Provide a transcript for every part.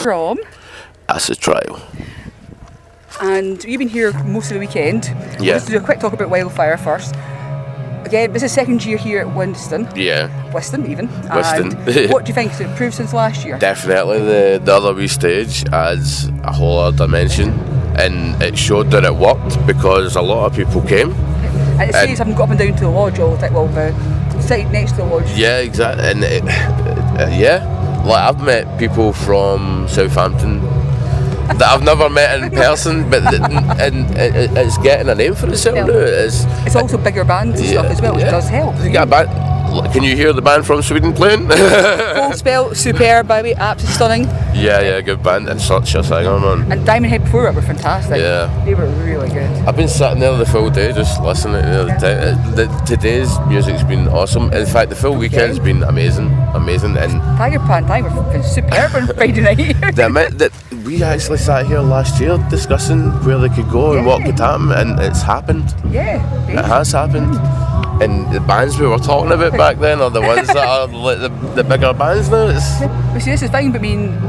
from? Acid Trial. And you've been here most of the weekend. Yeah. Let's do a quick talk about Wildfire first. Again, this is second year here at Winston. Yeah. Whiston, even. Whiston. And what do you think? Has it improved since last year? Definitely. The other wee stage adds a whole other dimension, and it showed that it worked because a lot of people came. And it says I haven't got up and down to the lodge all the time. Well, the site next to the lodge. Yeah, exactly. And like I've met people from Southampton that I've never met in person, but it's getting a name for itself now. It's also bigger bands and stuff as well, which does help. You got a band. Can you hear the band from Sweden playing? Full spell, superb, by the way, absolutely stunning. Yeah, good band, and such a singer, man. And Diamond Head before it were fantastic. Yeah. They were really good. I've been sitting there the full day just listening to the time. Today's music's been awesome. In fact, the full weekend's been amazing. And Tiger Pan Time were superb on Friday night. the admit that we actually sat here last year discussing where they could go and what could happen, and it's happened. Yeah. It has happened. And the bands we were talking about back then are the ones that are like the bigger bands now. Well, see, this is fine, but I mean,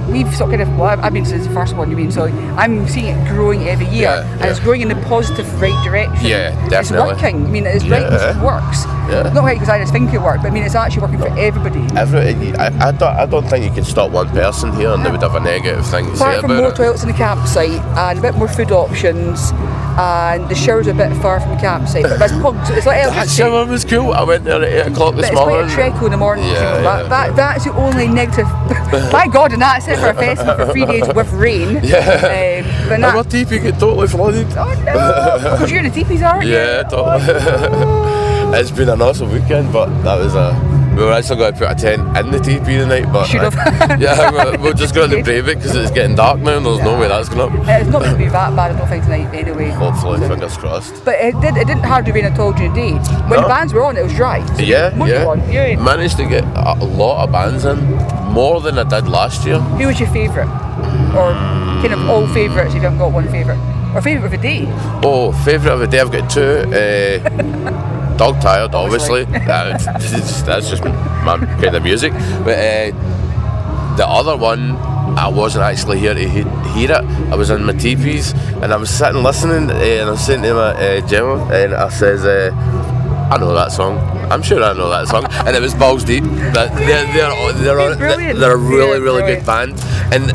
we've sort of I've been since the first one, you mean, so I'm seeing it growing every year, and it's growing in the positive, right direction. Yeah, definitely. It's working. I mean, it's right, it works. Yeah. Not right because I just think it worked, but I mean, it's actually working for everybody. I don't think you can stop one person here and they would have a negative thing to say Apart about from more it. toilets in the campsite and a bit more food options, and the showers are a bit far from the campsite, but it's pugs. It's like That shower was cool. I went there at 8 o'clock this morning. It's quite a treacle in the morning. Yeah. That's the only negative. My God, and that's it for a festival for 3 days with rain. Yeah. But our teepee get totally flooded. Oh no! Because you're in the teepees, aren't you? Yeah, totally. Oh, no. It's been an awesome weekend, but that was we were actually going to put a tent in the teepee tonight, but should have. yeah, we're just going to brave it because it's getting dark now and there's no way that's going to. It's not going to be that bad, I don't think, tonight anyway. Hopefully, fingers crossed. But it didn't hardly rain at all during the day. When the bands were on, it was dry. So Managed to get a lot of bands in, more than I did last year. Who was your favourite? Or kind of all favourites if you haven't got one favourite? Or favourite of the day? Oh, favourite of the day, I've got two. Dog Tired, obviously. That's just my kind of music. But the other one, I wasn't actually here to hear it. I was in my teepees and I was sitting listening, and I was saying to my Gemma, and I says, I know that song. I'm sure I know that song. And it was Balls Deep. They're a really good band. And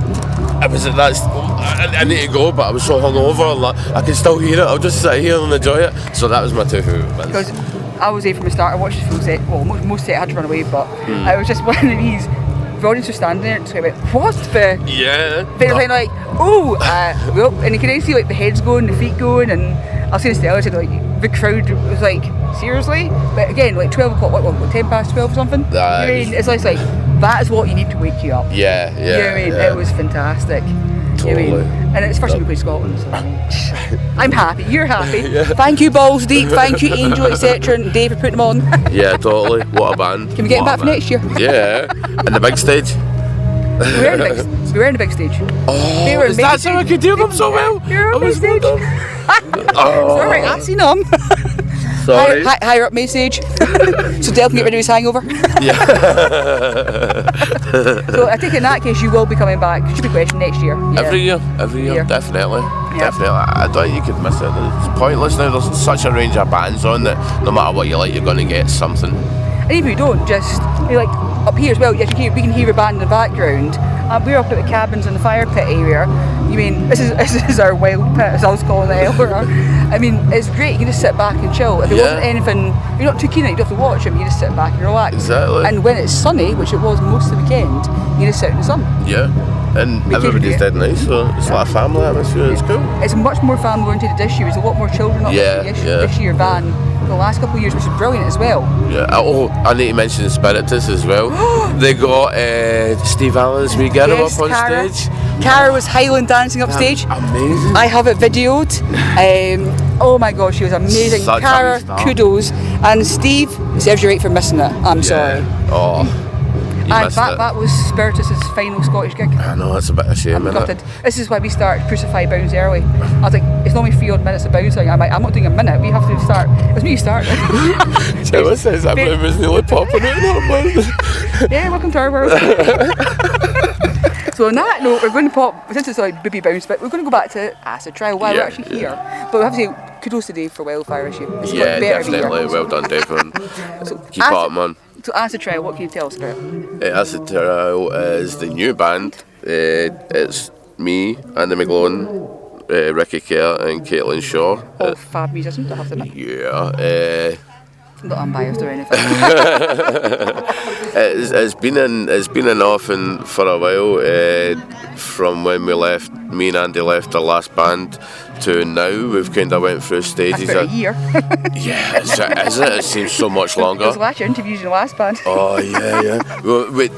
I was I need to go, but I was so hungover and like, I can still hear it. I'll just sit here and enjoy it. So that was my two favourite bands. Because I was there from the start. I watched the full set. Well, most set I had to run away, but I was just one of these. The audience was standing there and so I went, what the? Yeah. They were like, oh, well, and you can see like the heads going, the feet going, and I was saying to Stella, I said, like, the crowd was like, seriously? But again, like 12 o'clock, what 10 past 12 or something? You know what I mean? It's like, that is what you need to wake you up. Yeah. You know what I mean? It was fantastic. Totally. You know what I mean? And it's the first time we played Scotland, so I'm happy, you're happy. Thank you, Balls Deep, thank you, Angel, etc. and Dave for putting them on. Yeah, totally. What a band. Can we get them back for next year? Yeah. And the big stage. We were in the big stage. Oh, is that so I could do them so well? You're on the big stage. Sorry, I've seen them. Sorry. Higher up message. So Dale can get rid of his hangover. Yeah. So I think in that case you will be coming back. Stupid question, next year. Yeah. Every year, definitely. Yeah. Definitely. I don't think you could miss it. It's pointless now. There's such a range of bands on that no matter what you like, you're going to get something. And even if you don't, just be like up here as well. Yes, we can hear a band in the background. We're up at the cabins in the fire pit area. You mean this is our wild pit, as I was calling it earlier. I mean, it's great. You can just sit back and chill. If there wasn't anything, if you're not too keen on it, you don't have to watch them. You just sit back and relax. Exactly. And when it's sunny, which it was most of the weekend, you just sit in the sun. Yeah. And everybody's dead nice, so it's like a family atmosphere. It's cool. It's much more family oriented this year. There's a lot more children up this year than the last couple of years, which is brilliant as well. Yeah. Oh, I need to mention Spiritus as well. They got Steve Allen's wee girl up on stage. Cara was Highland dancing upstage. Amazing. I have it videoed. Oh my gosh, she was amazing. Such Cara, kudos. And Steve, serves you right for missing it. I'm sorry. Oh. And that was Spiritus' final Scottish gig. I know, it's a bit of a shame, isn't it? This is why we start Crucify Bounce early. I was like, it's normally 3 odd minutes of bouncing. I'm not doing a minute, we have to start. It was me who started. Gemma says that was nearly popping out. Yeah, welcome to our world. So on that note, we're going to pop, since it's like booby bounce, but we're going to go back to Acid Trial while we're actually here. But we have to say kudos to Dave for Wildfire issue. It's got better every year. Definitely. Well done, Dave. So Keep up, man. So Acid Trial, what can you tell us about it? Acid Trial is the new band. It's me, Andy McGlone, Ricky Kerr and Caitlin Shaw. All fab musicians, I have to admit. Yeah. Not unbiased or anything. It's been an off and for a while from when me and Andy left the last band to now. We've kind of went through stages. That's about a year. Yeah, is it? It seems so much longer. It was last year interviews in the last band. Oh yeah.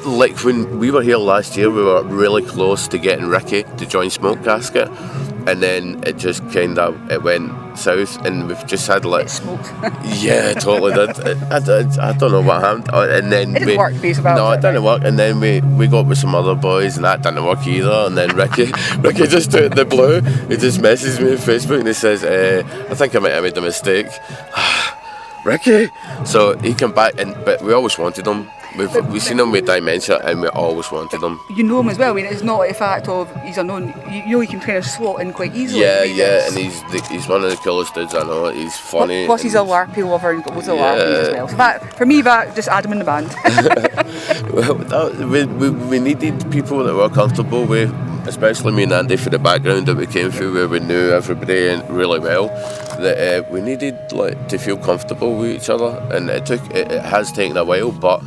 Like when we were here last year, we were really close to getting Ricky to join Smoke Casket, and then it just kind of went south, and we've just had like. It smoked. Yeah, it totally did. I don't know what happened, and then it didn't work. No, it didn't work, and then we got with some other boys, and that didn't work either. And then Ricky just out of the blue, he just messaged me on Facebook, and he says, "I think I might have made a mistake." Ricky, so he came back, but we always wanted him. We've seen him with dementia, and we always wanted him. You know him as well. I mean, it's not a fact of he's unknown. You know, he can kind of slot in quite easily. Yeah, and he's one of the coolest dudes I know. He's funny. Plus, he's a LARPy lover and got loads of LARPies as well. So that, for me, just add him in the band. Well, we needed people that were comfortable with, especially me and Andy, for the background that we came through, where we knew everybody really well. That we needed to feel comfortable with each other, and it has taken a while, but.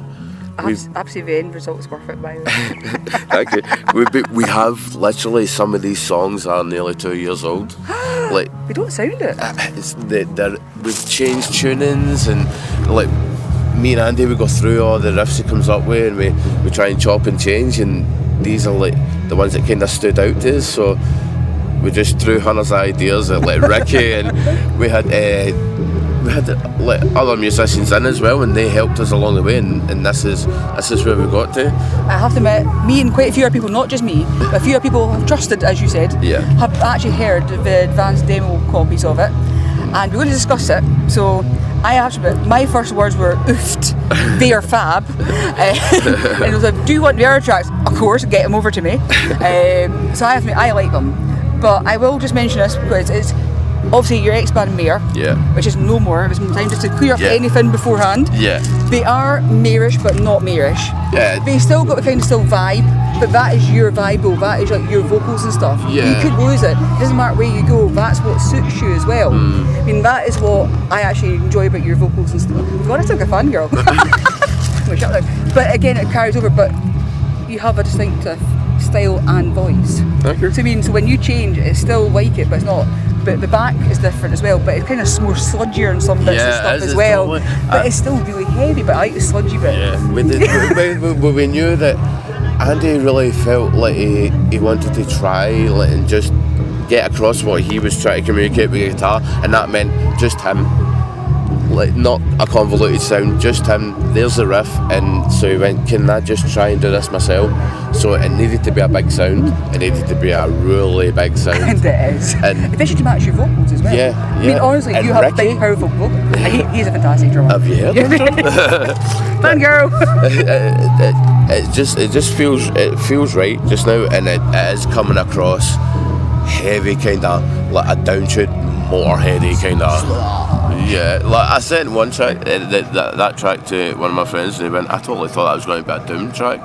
Absolutely, the end result's worth it, by the way. Thank you. We have literally some of these songs are nearly 2 years old. They don't sound it. We've changed tunings, and me and Andy, we go through all the riffs he comes up with, and we try and chop and change, and these are the ones that kind of stood out to us. So we just threw Hannah's ideas at Ricky, and we had other musicians in as well, and they helped us along the way, and this is where we got to. I have to admit, me and quite a few other people, not just me, but a few other people have trusted, as you said, have actually heard the advanced demo copies of it, and we're going to discuss it. So I have to admit, my first words were oofed, they are fab. And it was like, do you want the other tracks? Of course, get them over to me. So I have to admit, I like them, but I will just mention this because it's obviously your ex-band Mayor, which is no more. It was time just to clear up anything beforehand. They are Mayrish, but not Mayrish. They still got the kind of still vibe, but that is your vibe, though. That is like your vocals and stuff. You could lose it. It doesn't matter where you go. That's what suits you as well. I mean, that is what I actually enjoy about your vocals and stuff. God, I sound like a fangirl. But again, it carries over. But you have a distinctive style and voice. So when you change, it's still like it, but it's not. But the back is different as well, but it's kind of more sludgier in some bits and stuff as well. Totally. But it's still really heavy, but I like the sludgy bit. We knew that Andy really felt like he wanted to try and just get across what he was trying to communicate with the guitar, and that meant just him. Not a convoluted sound, just him. There's the riff, and so he went, can I just try and do this myself? So it needed to be a big sound. It needed to be a really big sound. And it is. And especially to match your vocals as well. I mean, honestly, and you have Ricky, big, powerful vocals. He's a fantastic drummer. Have you heard him? Fangirl. It just feels right just now, and it is coming across heavy, kind of like a downtune, Motorheady kind of. Yeah, like I sent one track, that track to one of my friends, and he went, I totally thought that was going to be a doom track,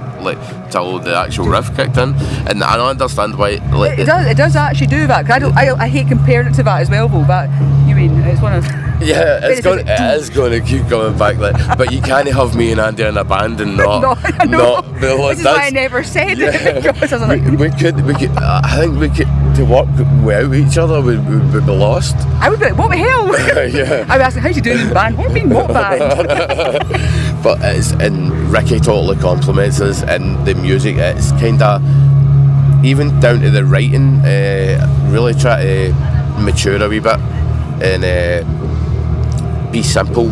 till the actual riff kicked in, and I don't understand why. It does actually do that. Cause I hate comparing it to that as well, though. But you mean it's one of. Yeah, it is going to keep coming back. But you can't have me and Andy in a band and not. This is why I never said it. Because I was like, we could. I think we could. To work without each other, we'd be lost. I would be like, what the hell? Yeah. I would ask, how's you doing in the band? What do you mean, what band? But and Ricky totally compliments us, and the music, it's kind of, even down to the writing, really try to mature a wee bit and be simple.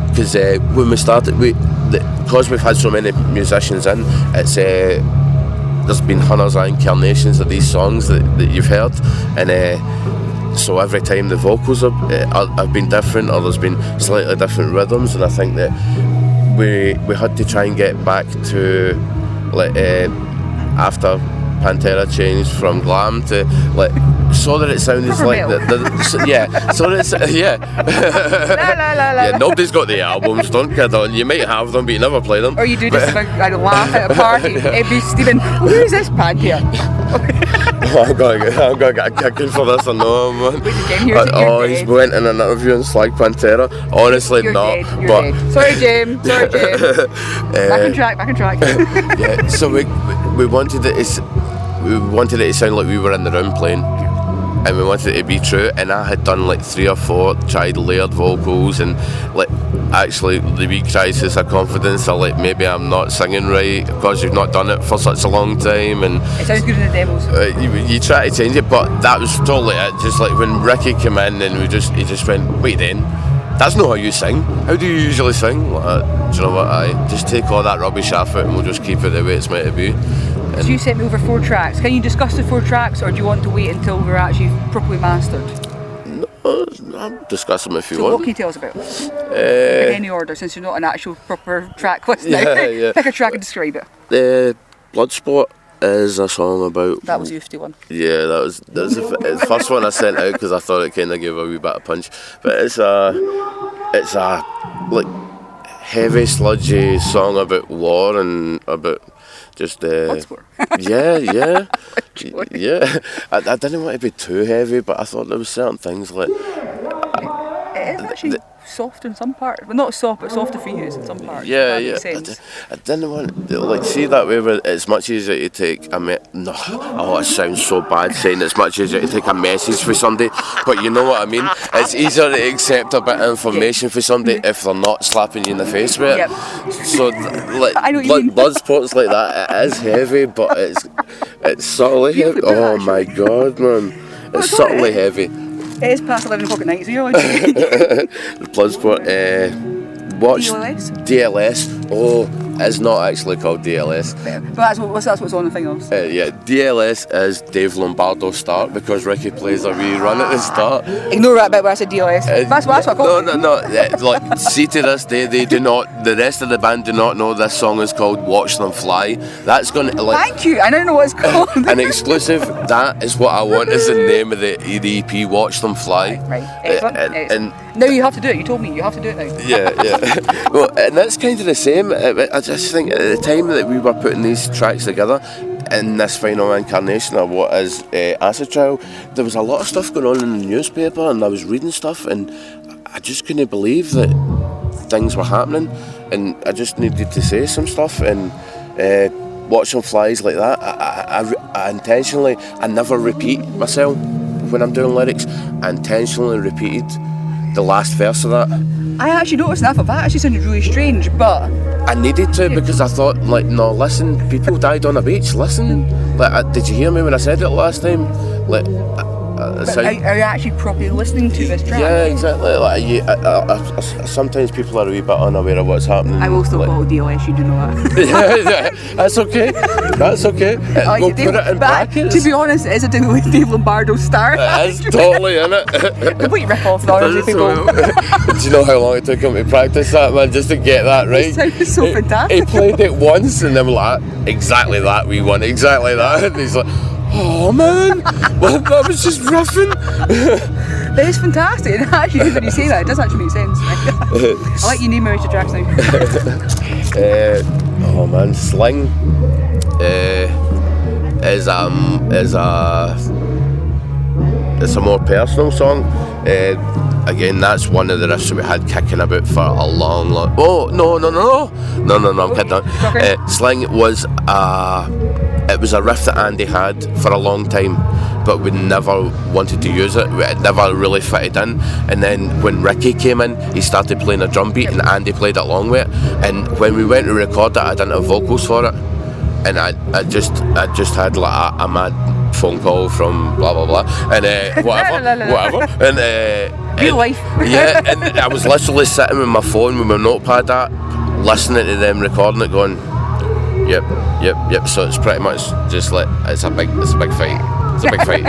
Because when we started, because we've had so many musicians in, it's there's been hundreds of incarnations of these songs that you've heard, and so every time the vocals have been different, or there's been slightly different rhythms, and I think that we had to try and get back to after Pantera changed from glam to like, so that it sounded like so that it's, yeah, nobody's got the albums, don't kid on. You might have them, but you never play them. Or you do just a laugh at a party. It'd be Stephen, who's this Pantera? I'm gonna get a kicking for this, I know, man. He's went in an interview and slagged Pantera. Honestly, you're not. Dead. Sorry, James. Back on track. Yeah, so we wanted it to sound like we were in the room playing, and we wanted it to be true. And I had done like 3 or 4 tried layered vocals, and like actually the wee crisis of confidence, or like maybe I'm not singing right because you've not done it for such a long time, and it sounds good in the demos. You try to change it, but that was totally it. Just like when Ricky came in, and he just went, wait then. That's not how you sing. How do you usually sing? Like, do you know what? I just take all that rubbish off it, and we'll just keep it the way it's meant to be. So you sent me over 4 tracks. Can you discuss the 4 tracks, or do you want to wait until we're actually properly mastered? No, I'll discuss them if you so want. What can you tell us about? In any order, since you're not an actual proper track listener. Yeah. Pick a track and describe it. Bloodsport is a song about... That was the Oofty one. Yeah, that was the first one I sent out because I thought it kind of gave a wee bit of punch. But it's a like heavy, sludgy song about war and about just Bloodsport. yeah. I didn't want to be too heavy, but I thought there was certain things like it is actually soft in some parts, but not soft, but softer for you in some parts. Yeah. I didn't want to see that way where it's much easier to take it sounds so bad saying it's much easier to take a message for somebody, but you know what I mean. It's easier to accept a bit of information for somebody if they're not slapping you in the face with it. So Bloodsport's like that. It is heavy, but it's subtly heavy. Oh my god, man, it's subtly heavy. It is past 11 o'clock at night, so you're like... Bloodsport, watch DLS. Oh, it's not actually called DLS. But that's what's on the thing else. DLS is Dave Lombardo's start because Ricky plays a wee run at the start. Ignore that bit where I said DLS. That's what I called it. No. Like, see, to this day, they do not. The rest of the band do not know this song is called "Watch Them Fly." That's going to Thank you. I don't know what it's called. An exclusive. That is what I want as the name of the EP. "Watch Them Fly." Right. Excellent. And now you have to do it. You told me you have to do it now. Yeah. Well, and that's kind of the same. I just think at the time that we were putting these tracks together in this final incarnation of what is Acid Trial, there was a lot of stuff going on in the newspaper, and I was reading stuff, and I just couldn't believe that things were happening, and I just needed to say some stuff, and watching flies like that, I intentionally, I never repeat myself when I'm doing lyrics. I intentionally repeated the last verse of that. I actually noticed that. That actually sounded really strange, but I needed to because I thought, like, no, listen, people died on a beach. Listen, like, did you hear me when I said it last time? Like, are you actually properly listening to this track? Yeah, exactly. Like, sometimes people are a wee bit unaware of what's happening. I will still call it DLS. You do know that. yeah, that's okay. That's okay. We'll put it in brackets. To be honest, it is a Dave Lombardo star. It is totally in it. Complete rip-off, honestly, people. Do you know how long it took him to practice that, man, just to get that right? It sounded so fantastic. He played it once, and then we're like, exactly that, we won, exactly that. And he's like, oh man, well, that was just roughing. That is fantastic, and actually when you say that, it does actually make sense. I'll let you name my extra tracks now. Oh man, Sling is a more personal song. Again, that's one of the riffs that we had kicking about for a long. Oh no! I'm kidding. Sling was it was a riff that Andy had for a long time, but we never wanted to use it. It never really fitted in. And then when Ricky came in, he started playing a drum beat, and Andy played it along with it. And when we went to record it, I didn't have vocals for it, and I just had like a mad phone call from blah blah blah, and whatever, and real life. Yeah, and I was literally sitting with my phone with my notepad out, listening to them recording it, going, yep. So it's pretty much just like it's a big fight. It's a big fight.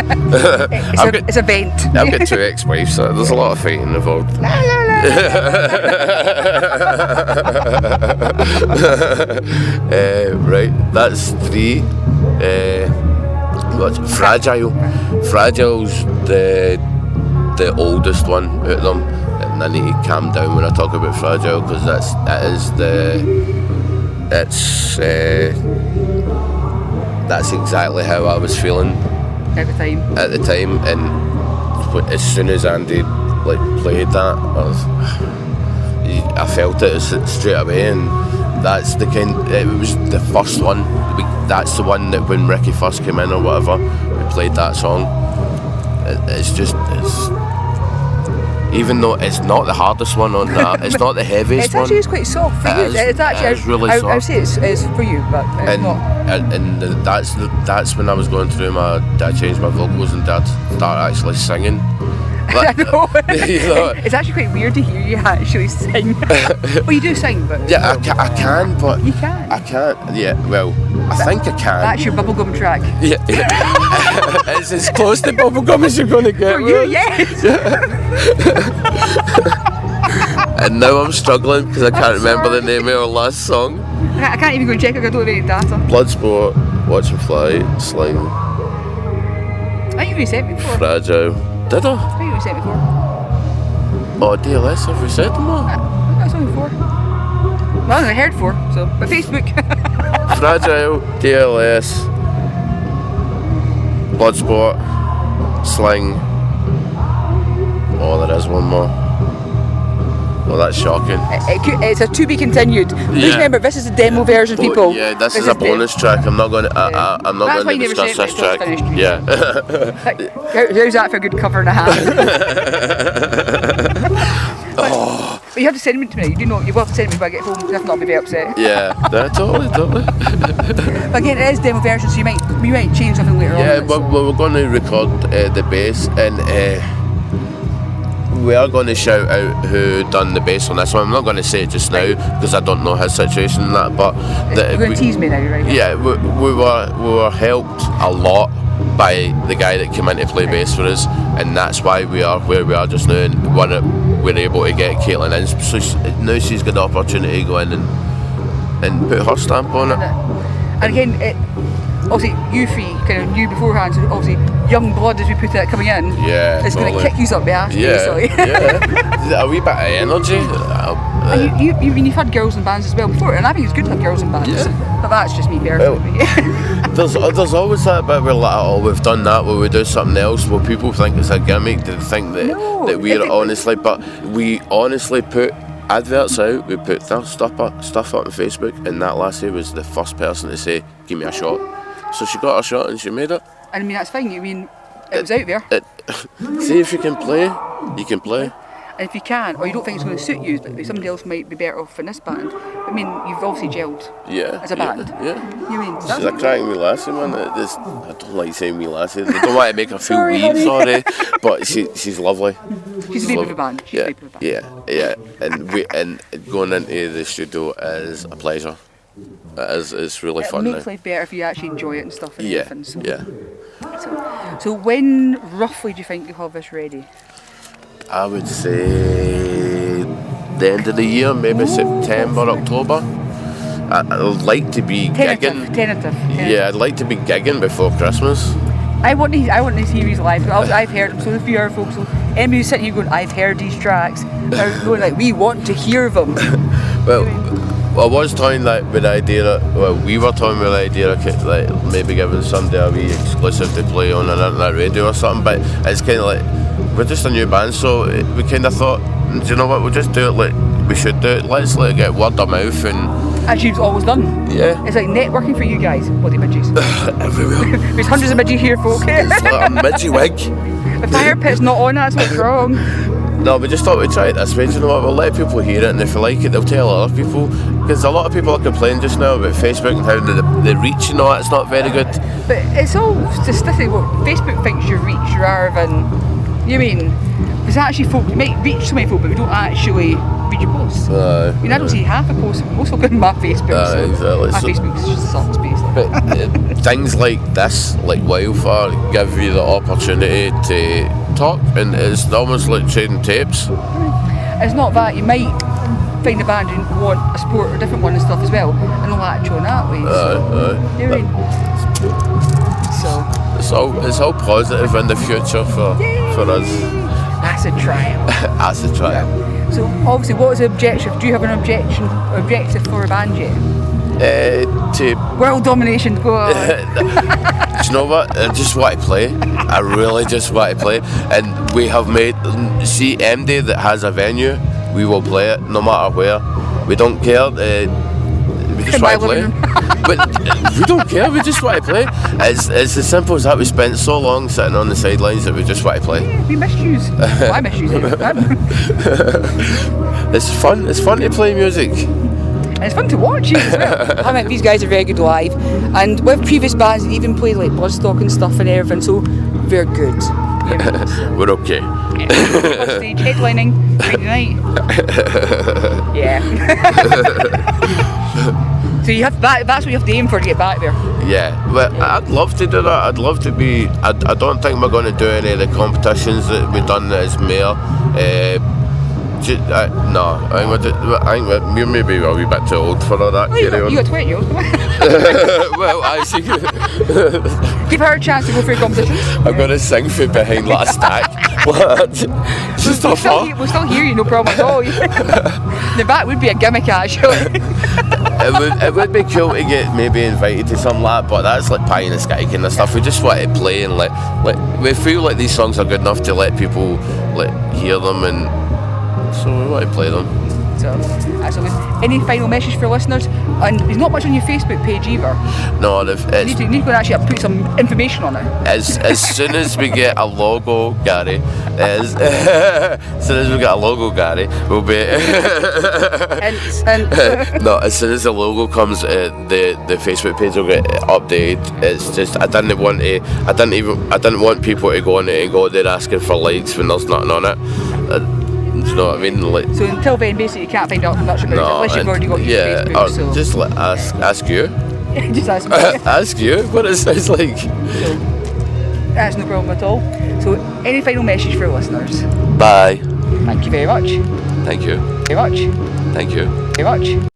It's a vent. I've got 2 ex-wives, so there's a lot of fighting involved. Right, that's 3. What's Fragile? Fragile's the oldest one out of them, and I need to calm down when I talk about Fragile because that's exactly how I was feeling at the time. And as soon as Andy played that, I felt it straight away, and that's the kind. It was the first one. That's the one that when Ricky first came in or whatever, we played that song. It's even though it's not the hardest one on that, it's not the heaviest one. It's actually quite soft for you. It's really soft. I would say it's for you, but it's not. And that's when I was going through I changed my vocals and Dad started actually singing. I know. You know. It's actually quite weird to hear you actually sing. Well, you do sing, but yeah, I can, but you can. I can't. Yeah, well, I think I can. That's your bubblegum track. Yeah. It's as close to bubblegum as you're going to get. For you, yes. And now I'm struggling because I can't remember the name of our last song. I can't even go and check it. I don't have any data. Bloodsport, Watch and Fly, Sling. I think you sent me before. Fragile. Did I? I think you sent me before. Oh, DLS, have we said them all? I saw before. Well, I heard for, so but Facebook. Fragile, DLS, Bloodsport, Sling. Oh, there is one more. Oh, that's shocking. It's a to be continued. Please remember, this is the demo version, people. Yeah, this is a bonus track. I'm not going to. I'm not going to discuss this track. Yeah. How's that for a good cover and a half? But you have to send me to me. You will have to send me when I get home. If not, I'll be very upset. Yeah, totally. But again, it is demo version, so we might change something later on. Yeah, we're going to record the bass and. We are going to shout out who done the bass on this one. I'm not going to say it just now because I don't know his situation and that. But you're going to tease me now, right? Yeah, we were helped a lot by the guy that came in to play bass for us, and that's why we are where we are just now. And we're able to get Caitlin in, so now she's got the opportunity to go in and put her stamp on it. And again, obviously you three kind of knew beforehand, so obviously young blood as we put it coming in, it's going to kick you up the ass basically. Yeah. A wee bit of energy. You've had girls in bands as well before, and I think it's good to have girls in bands. But that's just me personally. Well, there's always that bit where we've done that, where we do something else, where people think it's a gimmick, they think that we're honestly, but we honestly put adverts out, we put stuff up on Facebook, and that lassie was the first person to say, give me a shot. So she got a shot and she made it. And I mean, that's fine. I mean, it was out there. See, if you can play, you can play. And if you can, or you don't think it's going to suit you, but somebody else might be better off in this band. I mean, you've obviously gelled as a band. Yeah. You mean, she's a cracking wee lassie, man. I don't like saying wee lassie. I don't want to make her feel weird, but she's lovely. She's a baby of a band. Yeah. And going into the studio is a pleasure. It's really fun. It makes life better if you actually enjoy it and stuff. And everything, so. Yeah. So when roughly do you think you'll have this ready? I would say the end of the year, maybe September, October. I'd like to be gigging. Tentative. Yeah, I'd like to be gigging before Christmas. I want to hear these live. I've heard them. So if you are folks, anybody who's sitting here going, I've heard these tracks, are going like, we want to hear them. Well, I was toying with the idea. We were toying with the idea of like maybe giving somebody a wee exclusive to play on an internet radio or something. But it's kind of like we're just a new band, so we kind of thought, do you know what? We'll just do it like we should do it. Let's let it get word of mouth and. As you've always done. Yeah. It's like networking for you guys. Bloody midges. Everywhere. There's hundreds of midges here, folk. It's like a midgie wig. The fire pit's not on, that's what's wrong. No, we just thought we'd try it this way. Do you know what? We'll let people hear it, and if they like it, they'll tell other people. Because a lot of people are complaining just now about Facebook and how the reach and all that's not very good. But it's all statistic. What Facebook thinks your reach rather than, you mean, there's actually folk, you might reach so many folk, but we don't actually read your posts. I mean, I don't see half a post. Most will go on my Facebook, so exactly. my Facebook just sucks, basically. But things like this, like Wildfire, give you the opportunity to talk, and it's almost like trading tapes. It's not that, you might find a band who want a sport or a different one and stuff as well, and they'll latch on that way. So, you know what I mean? So it's all positive in the future for us. Acid trial. Acid trial. So obviously, what is the objective? Do you have an objective for a band yet? To World domination. Go on. do you know what? I just want to play. I really just want to play. And we have made, see, MD that has a venue, we will play it no matter where. We don't care. We just want to play. But we don't care. We just want to play. It's as simple as that. We spent so long sitting on the sidelines that we just want to play. Yeah, we missed you. Well, I missed you. It's fun. It's fun to play music. And it's fun to watch you as well. I mean, these guys are very good live, and with previous bands, they even played like Bloodstock and stuff and everything, so they're good. We're okay. Yeah. On stage, headlining Friday night. Yeah. So you have that. That's what you have to aim for to get back there. Yeah, well, I'd love to do that. I'd love to be. I don't think we're going to do any of the competitions that we've done as mayor. No, I think we're maybe a wee bit too old for all that. Oh, you got 20 years. Well, I see. Give her a chance to go through competitions. I'm going to sing for behind that stack. What? Just We'll still hear you, no problem at all. The back would be a gimmick, actually. It would be cool to get maybe invited to something like that, but that's like pie in the sky kind of stuff. We just want to play and we feel like these songs are good enough to let people hear them, and so we want to play them. So, any final message for listeners? And there's not much on your Facebook page either. No, you need to go and actually put some information on it. As soon as we get a logo, Gary, as soon as we get a logo, Gary, we'll be. No, as soon as the logo comes, the Facebook page will get updated. It's just I didn't want people to go on it and go there asking for likes when there's nothing on it. Do you know what I mean? So until then, basically, you can't find out much about it unless you've already got your Facebook. So. Just ask you. Just ask me. Ask you what it sounds like. So, that's no problem at all. So, any final message for listeners? Bye. Thank you very much. Thank you. Very much. Thank you. Very much.